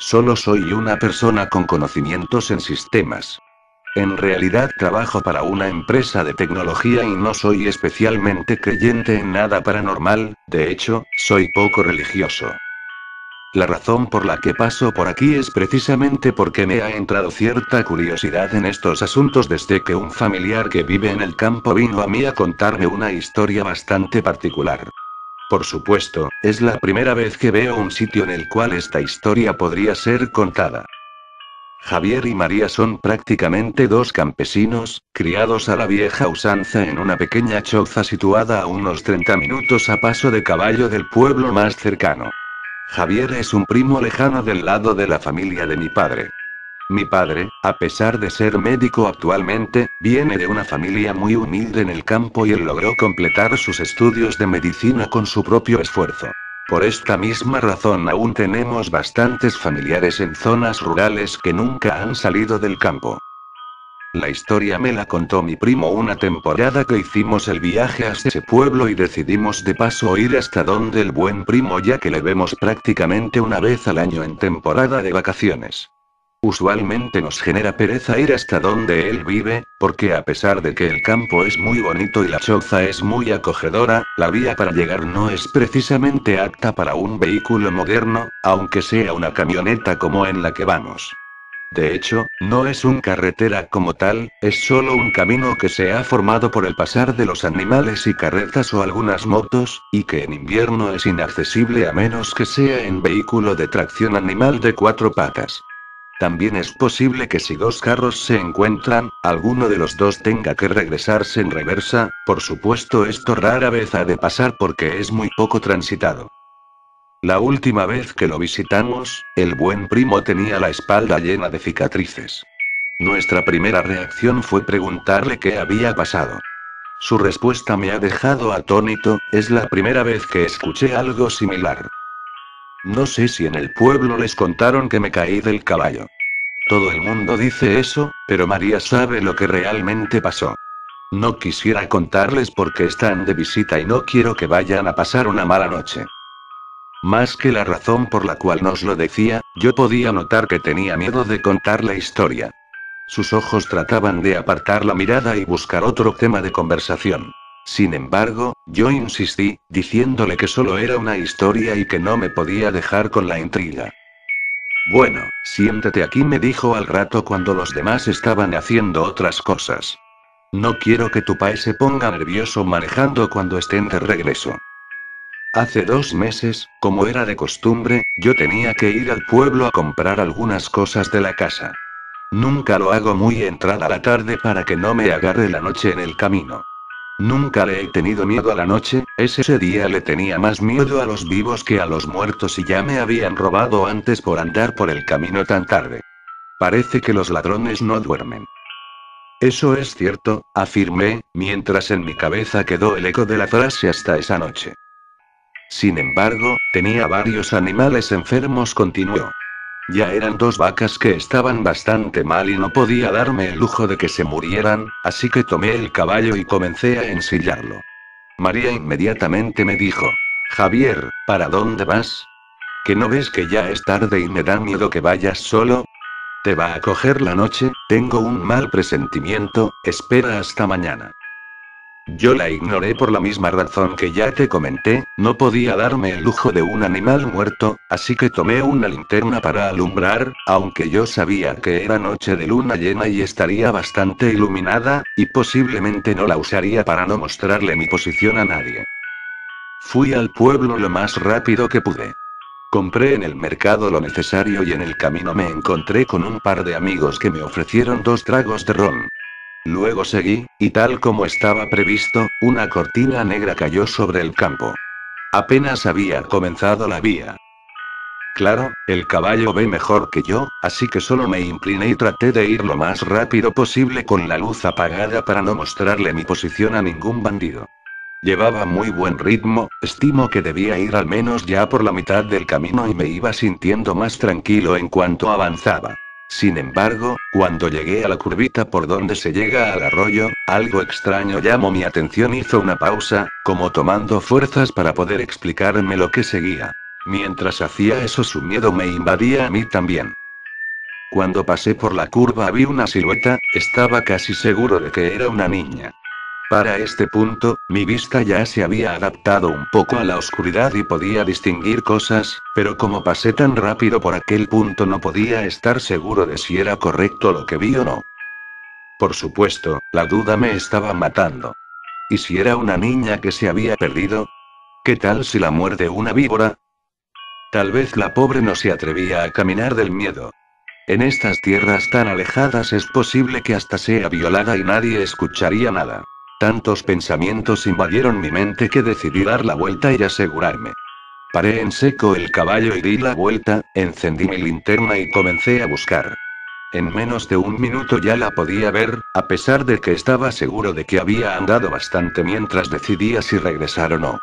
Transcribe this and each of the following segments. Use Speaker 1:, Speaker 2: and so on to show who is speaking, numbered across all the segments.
Speaker 1: Solo soy una persona con conocimientos en sistemas. En realidad trabajo para una empresa de tecnología y no soy especialmente creyente en nada paranormal, de hecho, soy poco religioso. La razón por la que paso por aquí es precisamente porque me ha entrado cierta curiosidad en estos asuntos desde que un familiar que vive en el campo vino a mí a contarme una historia bastante particular. Por supuesto, es la primera vez que veo un sitio en el cual esta historia podría ser contada. Javier y María son prácticamente dos campesinos, criados a la vieja usanza en una pequeña choza situada a unos 30 minutos a paso de caballo del pueblo más cercano. Javier es un primo lejano del lado de la familia de mi padre. Mi padre, a pesar de ser médico actualmente, viene de una familia muy humilde en el campo y él logró completar sus estudios de medicina con su propio esfuerzo. Por esta misma razón aún tenemos bastantes familiares en zonas rurales que nunca han salido del campo. La historia me la contó mi primo una temporada que hicimos el viaje hasta ese pueblo y decidimos de paso ir hasta donde el buen primo ya que le vemos prácticamente una vez al año en temporada de vacaciones. Usualmente nos genera pereza ir hasta donde él vive, porque a pesar de que el campo es muy bonito y la choza es muy acogedora, la vía para llegar no es precisamente apta para un vehículo moderno, aunque sea una camioneta como en la que vamos. De hecho, no es una carretera como tal, es solo un camino que se ha formado por el pasar de los animales y carretas o algunas motos, y que en invierno es inaccesible a menos que sea en vehículo de tracción animal de 4 patas. También es posible que si dos carros se encuentran, alguno de los dos tenga que regresarse en reversa, por supuesto esto rara vez ha de pasar porque es muy poco transitado. La última vez que lo visitamos, el buen primo tenía la espalda llena de cicatrices. Nuestra primera reacción fue preguntarle qué había pasado. Su respuesta me ha dejado atónito, es la primera vez que escuché algo similar. No sé si en el pueblo les contaron que me caí del caballo. Todo el mundo dice eso, pero María sabe lo que realmente pasó. No quisiera contarles porque están de visita y no quiero que vayan a pasar una mala noche. Más que la razón por la cual nos lo decía, yo podía notar que tenía miedo de contar la historia. Sus ojos trataban de apartar la mirada y buscar otro tema de conversación. Sin embargo, yo insistí, diciéndole que solo era una historia y que no me podía dejar con la intriga. Bueno, siéntate aquí, me dijo al rato cuando los demás estaban haciendo otras cosas. No quiero que tu pai se ponga nervioso manejando cuando estén de regreso. Hace 2 meses, como era de costumbre, yo tenía que ir al pueblo a comprar algunas cosas de la casa. Nunca lo hago muy entrada la tarde para que no me agarre la noche en el camino. Nunca le he tenido miedo a la noche, ese día le tenía más miedo a los vivos que a los muertos y ya me habían robado antes por andar por el camino tan tarde. Parece que los ladrones no duermen. Eso es cierto, afirmé, mientras en mi cabeza quedó el eco de la frase hasta esa noche. Sin embargo, tenía varios animales enfermos, continuó. Ya eran 2 vacas que estaban bastante mal y no podía darme el lujo de que se murieran, así que tomé el caballo y comencé a ensillarlo. María inmediatamente me dijo: Javier, ¿para dónde vas? ¿Que no ves que ya es tarde y me da miedo que vayas solo? ¿Te va a coger la noche? Tengo un mal presentimiento, espera hasta mañana. Yo la ignoré por la misma razón que ya te comenté, no podía darme el lujo de un animal muerto, así que tomé una linterna para alumbrar, aunque yo sabía que era noche de luna llena y estaría bastante iluminada, y posiblemente no la usaría para no mostrarle mi posición a nadie. Fui al pueblo lo más rápido que pude. Compré en el mercado lo necesario y en el camino me encontré con un par de amigos que me ofrecieron 2 tragos de ron. Luego seguí, y tal como estaba previsto, una cortina negra cayó sobre el campo. Apenas había comenzado la vía. Claro, el caballo ve mejor que yo, así que solo me incliné y traté de ir lo más rápido posible con la luz apagada para no mostrarle mi posición a ningún bandido. Llevaba muy buen ritmo, estimo que debía ir al menos ya por la mitad del camino y me iba sintiendo más tranquilo en cuanto avanzaba. Sin embargo, cuando llegué a la curvita por donde se llega al arroyo, algo extraño llamó mi atención. Hizo una pausa, como tomando fuerzas para poder explicarme lo que seguía. Mientras hacía eso su miedo me invadía a mí también. Cuando pasé por la curva vi una silueta, estaba casi seguro de que era una niña. Para este punto, mi vista ya se había adaptado un poco a la oscuridad y podía distinguir cosas, pero como pasé tan rápido por aquel punto no podía estar seguro de si era correcto lo que vi o no. Por supuesto, la duda me estaba matando. ¿Y si era una niña que se había perdido? ¿Qué tal si la muerde una víbora? Tal vez la pobre no se atrevía a caminar del miedo. En estas tierras tan alejadas es posible que hasta sea violada y nadie escucharía nada. Tantos pensamientos invadieron mi mente que decidí dar la vuelta y asegurarme. Paré en seco el caballo y di la vuelta, encendí mi linterna y comencé a buscar. En menos de un minuto ya la podía ver, a pesar de que estaba seguro de que había andado bastante mientras decidía si regresar o no.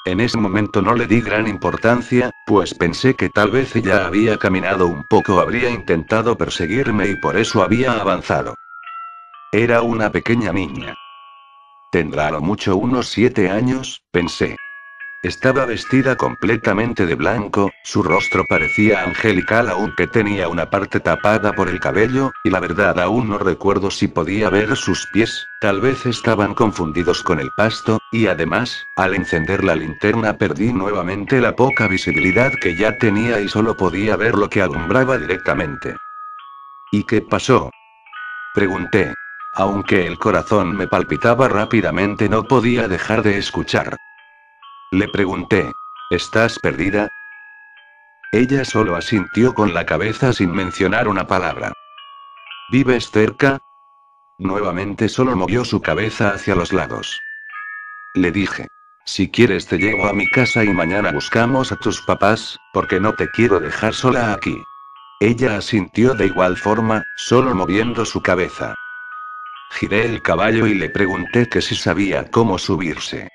Speaker 1: En ese momento no le di gran importancia, pues pensé que tal vez ella había caminado un poco, habría intentado perseguirme y por eso había avanzado. Era una pequeña niña. Tendrá a lo mucho unos 7 años, pensé. Estaba vestida completamente de blanco, su rostro parecía angelical aunque tenía una parte tapada por el cabello, y la verdad aún no recuerdo si podía ver sus pies, tal vez estaban confundidos con el pasto, y además, al encender la linterna perdí nuevamente la poca visibilidad que ya tenía y solo podía ver lo que alumbraba directamente. ¿Y qué pasó? Pregunté. Aunque el corazón me palpitaba rápidamente no podía dejar de escuchar. Le pregunté. ¿Estás perdida? Ella solo asintió con la cabeza sin mencionar una palabra. ¿Vives cerca? Nuevamente solo movió su cabeza hacia los lados. Le dije. Si quieres te llevo a mi casa y mañana buscamos a tus papás, porque no te quiero dejar sola aquí. Ella asintió de igual forma, solo moviendo su cabeza. Giré el caballo y le pregunté que si sabía cómo subirse.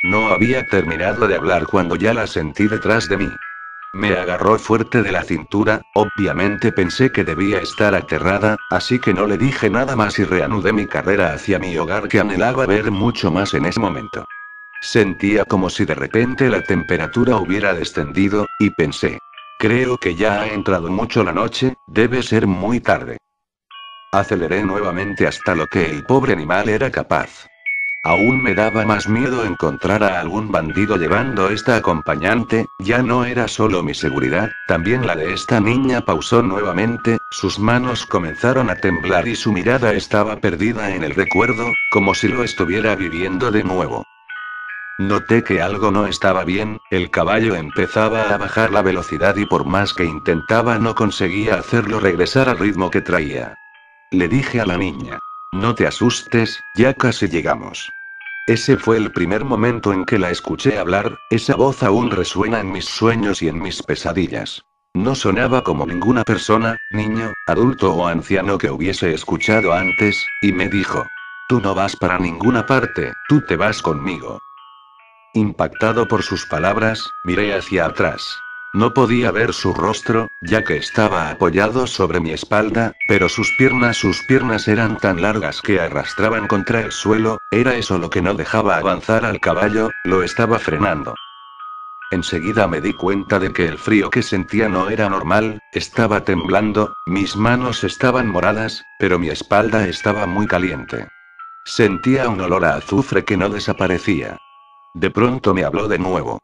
Speaker 1: No había terminado de hablar cuando ya la sentí detrás de mí. Me agarró fuerte de la cintura, obviamente pensé que debía estar aterrada, así que no le dije nada más y reanudé mi carrera hacia mi hogar que anhelaba ver mucho más en ese momento. Sentía como si de repente la temperatura hubiera descendido, y pensé. Creo que ya ha entrado mucho la noche, debe ser muy tarde. Aceleré nuevamente hasta lo que el pobre animal era capaz. Aún me daba más miedo encontrar a algún bandido llevando esta acompañante, ya no era solo mi seguridad, también la de esta niña. Pausó nuevamente, sus manos comenzaron a temblar y su mirada estaba perdida en el recuerdo, como si lo estuviera viviendo de nuevo. Noté que algo no estaba bien, el caballo empezaba a bajar la velocidad y por más que intentaba no conseguía hacerlo regresar al ritmo que traía. Le dije a la niña. No te asustes, ya casi llegamos. Ese fue el primer momento en que la escuché hablar, esa voz aún resuena en mis sueños y en mis pesadillas. No sonaba como ninguna persona, niño, adulto o anciano que hubiese escuchado antes, y me dijo. Tú no vas para ninguna parte, tú te vas conmigo. Impactado por sus palabras, miré hacia atrás. No podía ver su rostro, ya que estaba apoyado sobre mi espalda, pero sus piernas eran tan largas que arrastraban contra el suelo, era eso lo que no dejaba avanzar al caballo, lo estaba frenando. Enseguida me di cuenta de que el frío que sentía no era normal, estaba temblando, mis manos estaban moradas, pero mi espalda estaba muy caliente. Sentía un olor a azufre que no desaparecía. De pronto me habló de nuevo.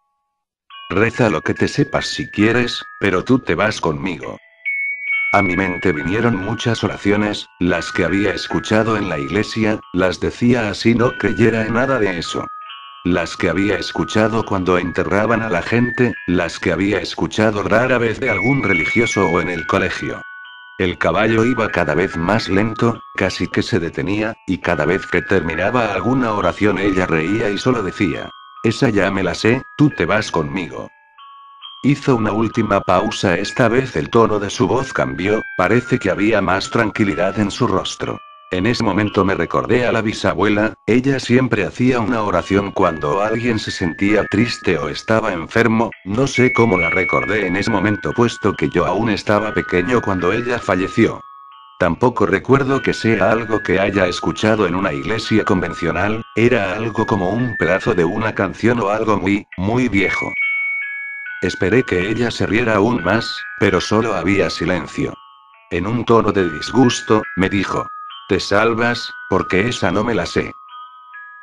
Speaker 1: Reza lo que te sepas si quieres, pero tú te vas conmigo. A mi mente vinieron muchas oraciones, las que había escuchado en la iglesia, las decía así no creyera en nada de eso. Las que había escuchado cuando enterraban a la gente, las que había escuchado rara vez de algún religioso o en el colegio. El caballo iba cada vez más lento, casi que se detenía, y cada vez que terminaba alguna oración ella reía y solo decía. Esa ya me la sé, tú te vas conmigo. Hizo una última pausa, esta vez el tono de su voz cambió, parece que había más tranquilidad en su rostro. En ese momento me recordé a la bisabuela, ella siempre hacía una oración cuando alguien se sentía triste o estaba enfermo, no sé cómo la recordé en ese momento puesto que yo aún estaba pequeño cuando ella falleció. Tampoco recuerdo que sea algo que haya escuchado en una iglesia convencional, era algo como un pedazo de una canción o algo muy, muy viejo. Esperé que ella se riera aún más, pero solo había silencio. En un tono de disgusto, me dijo: «¿Te salvas? Porque esa no me la sé».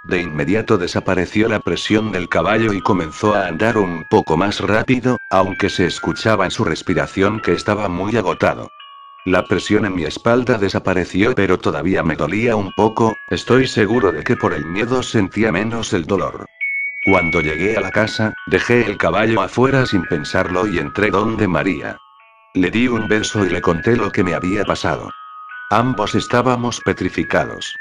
Speaker 1: De inmediato desapareció la presión del caballo y comenzó a andar un poco más rápido, aunque se escuchaba en su respiración que estaba muy agotado. La presión en mi espalda desapareció, pero todavía me dolía un poco. Estoy seguro de que por el miedo sentía menos el dolor. Cuando llegué a la casa, dejé el caballo afuera sin pensarlo y entré donde María. Le di un beso y le conté lo que me había pasado. Ambos estábamos petrificados.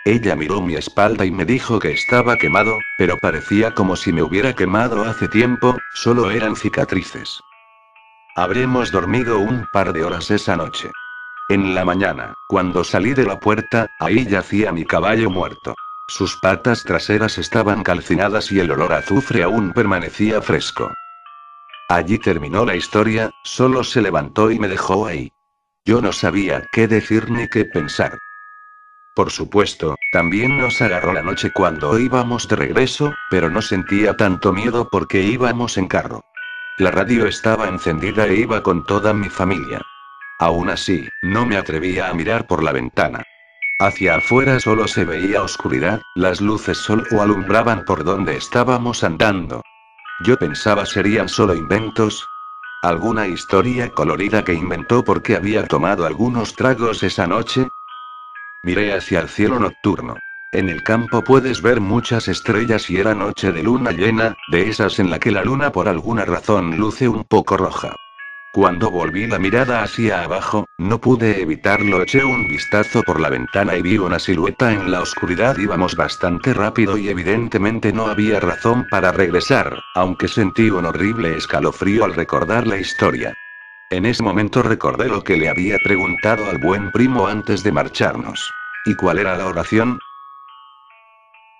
Speaker 1: Ella miró mi espalda y me dijo que estaba quemado, pero parecía como si me hubiera quemado hace tiempo, solo eran cicatrices. Habremos dormido un par de horas esa noche. En la mañana, cuando salí de la puerta, ahí yacía mi caballo muerto. Sus patas traseras estaban calcinadas y el olor a azufre aún permanecía fresco. Allí terminó la historia, solo se levantó y me dejó ahí. Yo no sabía qué decir ni qué pensar. Por supuesto, también nos agarró la noche cuando íbamos de regreso, pero no sentía tanto miedo porque íbamos en carro. La radio estaba encendida e iba con toda mi familia. Aún así, no me atrevía a mirar por la ventana. Hacia afuera solo se veía oscuridad, las luces solo alumbraban por donde estábamos andando. Yo pensaba serían solo inventos. ¿Alguna historia colorida que inventó porque había tomado algunos tragos esa noche? Miré hacia el cielo nocturno. En el campo puedes ver muchas estrellas y era noche de luna llena, de esas en la que la luna por alguna razón luce un poco roja. Cuando volví la mirada hacia abajo, no pude evitarlo, eché un vistazo por la ventana y vi una silueta en la oscuridad. Íbamos bastante rápido y evidentemente no había razón para regresar, aunque sentí un horrible escalofrío al recordar la historia. En ese momento recordé lo que le había preguntado al buen primo antes de marcharnos. ¿Y cuál era la oración?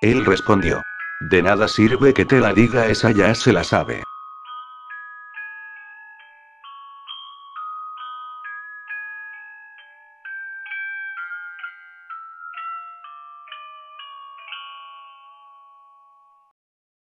Speaker 1: Él respondió: «De nada sirve que te la diga, esa ya se la sabe».